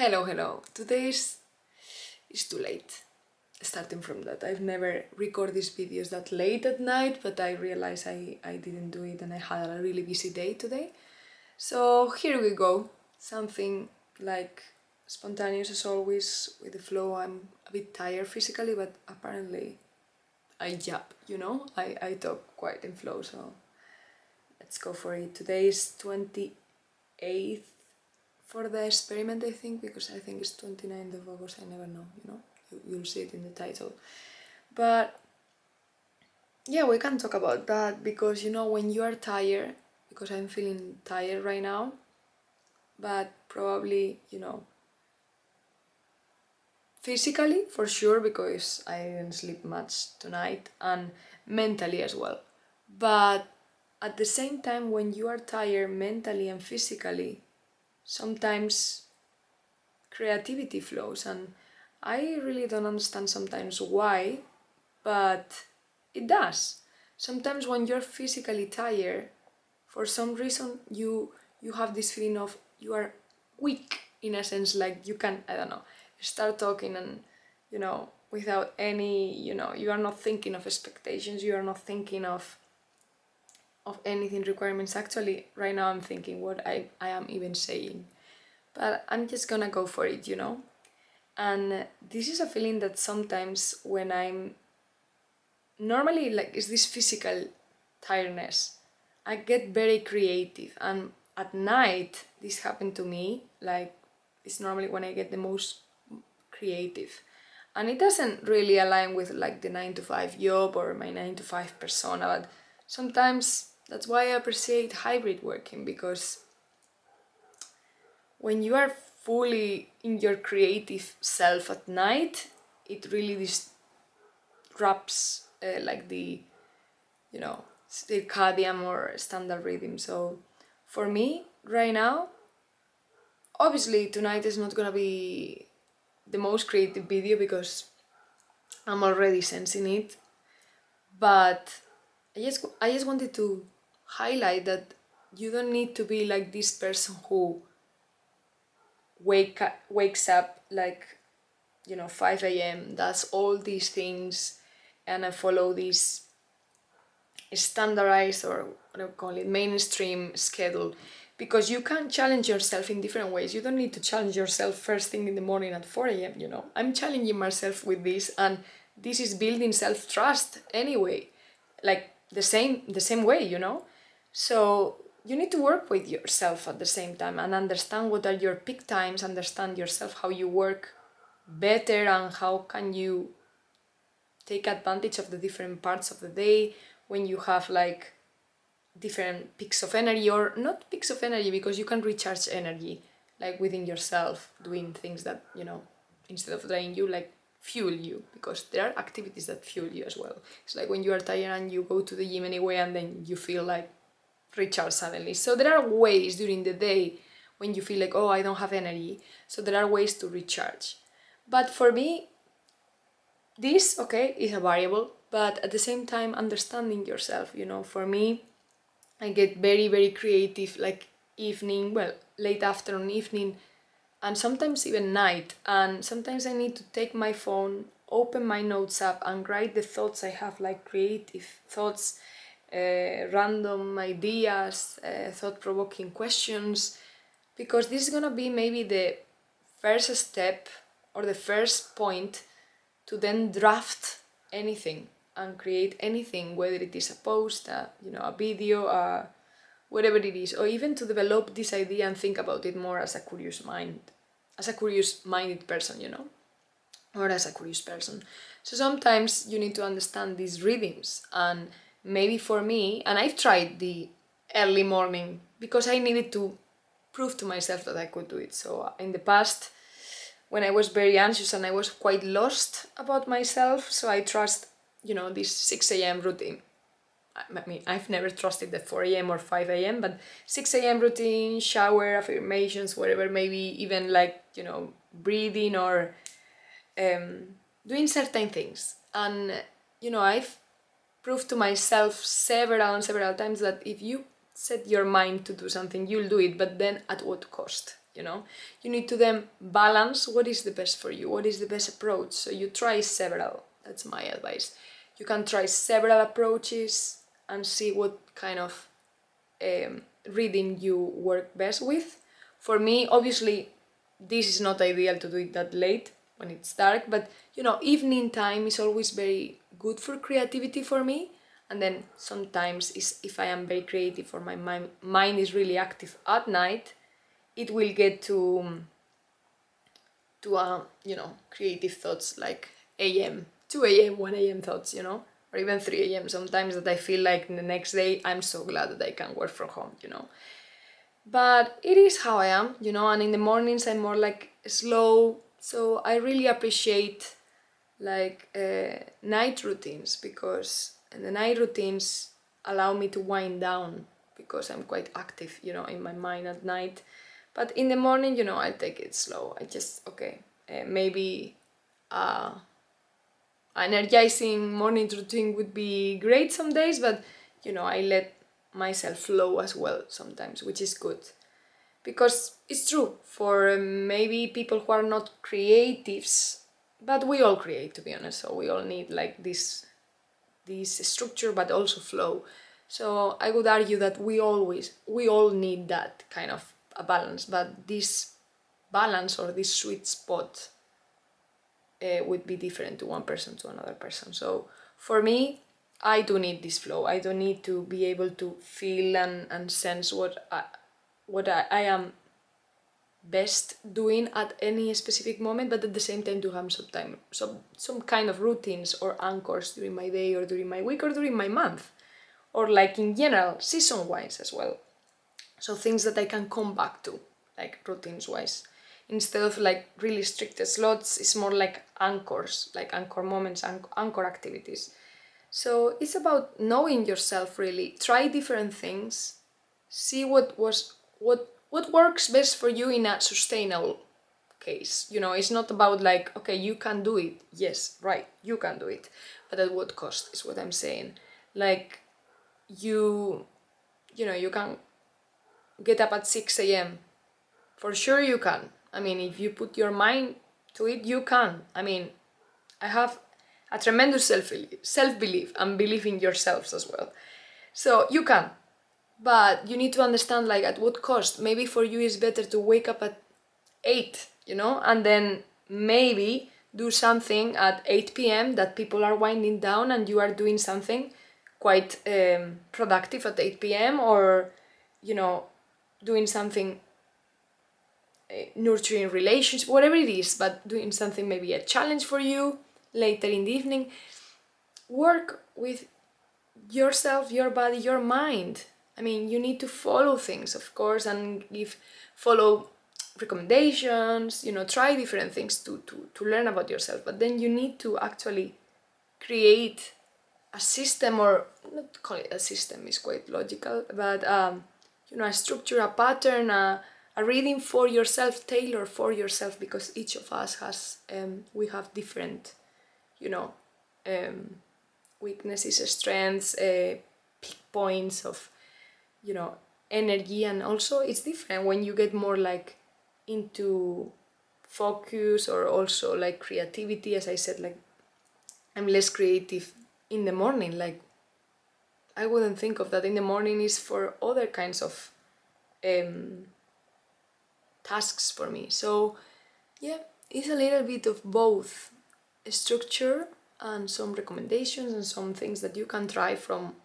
Hello. Today is too late. Starting from that, I've never recorded these videos that late at night, but I realized I didn't do it and I had a really busy day today. So here we go. Something like spontaneous as always with the flow. I'm a bit tired physically, but apparently I I talk quite in flow, so let's go for it. Today is 28th for the experiment, I think, because I think it's 29th of August. I never know, you'll see it in the title. But yeah, we can talk about that because when you are tired, because I'm feeling tired right now, but probably physically for sure because I didn't sleep much tonight, and mentally as well. But at the same time, when you are tired mentally and physically, sometimes creativity flows, and I really don't understand sometimes why, but it does. Sometimes when you're physically tired, for some reason you have this feeling of you are weak, in a sense, like you can, I don't know, start talking and without any, you are not thinking of expectations, you are not thinking of anything requirements. Actually right now I'm thinking what I am even saying, but I'm just gonna go for it. And this is a feeling that sometimes when I'm normally, like, is this physical tiredness, I get very creative, and at night this happened to me, like it's normally when I get the most creative, and it doesn't really align with like the 9 to 5 job or my 9 to 5 persona, but sometimes that's why I appreciate hybrid working, because when you are fully in your creative self at night, it really disrupts like the circadian or standard rhythm. So for me right now, obviously tonight is not gonna be the most creative video because I'm already sensing it, but I just wanted to highlight that you don't need to be like this person who wakes up like 5 a.m., does all these things and I follow this standardized, or what do I call it, mainstream schedule, because you can challenge yourself in different ways. You don't need to challenge yourself first thing in the morning at 4 a.m. I'm challenging myself with this, and this is building self-trust anyway, like the same way. So you need to work with yourself at the same time and understand what are your peak times, understand yourself, how you work better, and how can you take advantage of the different parts of the day when you have like different peaks of energy, or not peaks of energy, because you can recharge energy like within yourself, doing things that instead of drain you, like fuel you, because there are activities that fuel you as well. It's like when you are tired and you go to the gym anyway and then you feel like recharge suddenly. So there are ways during the day when you feel like, oh, I don't have energy, so there are ways to recharge. But for me, this, okay, is a variable, but at the same time understanding yourself. For me, I get very, very creative, like evening, well, late afternoon, evening, and sometimes even night. And sometimes I need to take my phone, open my notes app, and write the thoughts I have, like creative thoughts, random ideas, thought-provoking questions, because this is gonna be maybe the first step or the first point to then draft anything and create anything, whether it is a post, a video, whatever it is, or even to develop this idea and think about it more as a curious-minded person, or as a curious person. So sometimes you need to understand these rhythms, and maybe for me, and I've tried the early morning because I needed to prove to myself that I could do it. So in the past, when I was very anxious and I was quite lost about myself, so I trust, this 6 a.m. routine. I mean, I've never trusted the 4 a.m. or 5 a.m., but 6 a.m. routine, shower, affirmations, whatever, maybe even like, breathing or doing certain things. And, I've proved to myself several and several times that if you set your mind to do something, you'll do it, but then at what cost? you know. You need to then balance what is the best for you, what is the best approach. So you try several. That's my advice. You can try several approaches and see what kind of reading you work best with. For me, obviously, this is not ideal to do it that late when it's dark, but you know, evening time is always very good for creativity for me. And then sometimes is if I am very creative or my mind is really active at night, it will get to you know, creative thoughts like AM, 2 a.m., 1 a.m. thoughts, you know, or even 3 a.m. sometimes, that I feel like the next day I'm so glad that I can work from home, you know. But it is how I am, you know, and in the mornings I'm more like slow. So I really appreciate like night routines, because the night routines allow me to wind down, because I'm quite active, you know, in my mind at night. But in the morning, you know, I take it slow. I just, okay, maybe energizing morning routine would be great some days, but you know, I let myself flow as well sometimes, which is good. Because it's true, for maybe people who are not creatives, but we all create, to be honest, so we all need like this structure but also flow. So I would argue that we all need that kind of a balance, but this balance or this sweet spot would be different to one person to another person. So for me, I do need this flow. I don't need to be able to feel and sense what I am best doing at any specific moment, but at the same time to have some kind of routines or anchors during my day or during my week or during my month, or like in general season wise as well. So things that I can come back to, like routines wise, instead of like really strict slots. It's more like anchors, like anchor moments, anchor activities. So it's about knowing yourself, really. Try different things, see what works best for you in a sustainable case. You know, it's not about like, okay, you can do it. Yes, right, you can do it, but at what cost is what I'm saying. Like you know, you can get up at 6 a.m. For sure you can. I mean, if you put your mind to it, you can. I mean, I have a tremendous self-belief and belief in yourselves as well. So you can. But you need to understand like at what cost. Maybe for you it's better to wake up at 8, you know, and then maybe do something at 8 p.m. that people are winding down and you are doing something quite productive at 8 p.m. or, you know, doing something nurturing relationships, whatever it is, but doing something, maybe a challenge for you later in the evening. Work with yourself, your body, your mind. I mean, you need to follow things, of course, and follow recommendations, you know, try different things to learn about yourself, but then you need to actually create a system, or not call it a system, is quite logical, but you know, a structure, a pattern, a reading for yourself, tailored for yourself, because each of us has we have different, you know, weaknesses, strengths, peak points of, you know, energy. And also it's different when you get more like into focus, or also like creativity. As I said, like I'm less creative in the morning. Like I wouldn't think of that. In the morning is for other kinds of tasks for me. So yeah, it's a little bit of both structure and some recommendations and some things that you can try from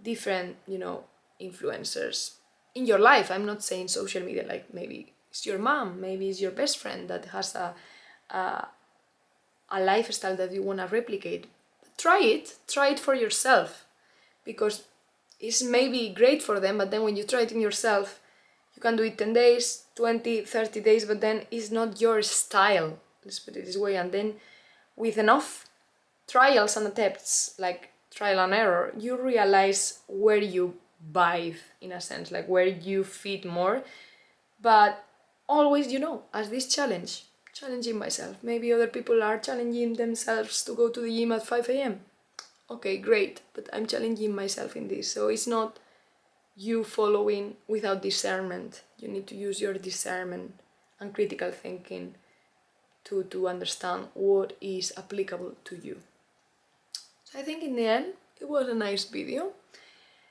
different, you know, influencers in your life. I'm not saying social media, like maybe it's your mom, maybe it's your best friend that has a lifestyle that you want to replicate. Try it for yourself, because it's maybe great for them, but then when you try it in yourself, you can do it 10 days, 20, 30 days, but then it's not your style, let's put it this way. And then with enough trials and attempts, like trial and error, you realize where you vibe, in a sense, like where you fit more. But always, you know, as this challenging myself. Maybe other people are challenging themselves to go to the gym at 5 a.m. Okay, great, but I'm challenging myself in this. So it's not you following without discernment. You need to use your discernment and critical thinking to understand what is applicable to you. So I think in the end it was a nice video.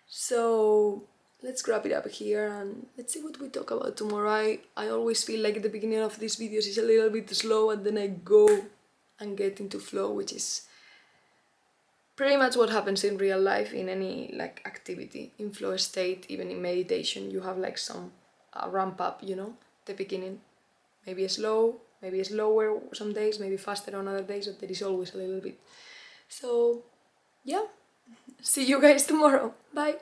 So let's wrap it up here and let's see what we talk about tomorrow. I always feel like the beginning of these videos is a little bit slow, and then I go and get into flow, which is pretty much what happens in real life in any like activity, in flow state. Even in meditation you have like some ramp up, you know, the beginning, maybe slow, maybe slower some days, maybe faster on other days, but there is always a little bit. So yeah, see you guys tomorrow. Bye.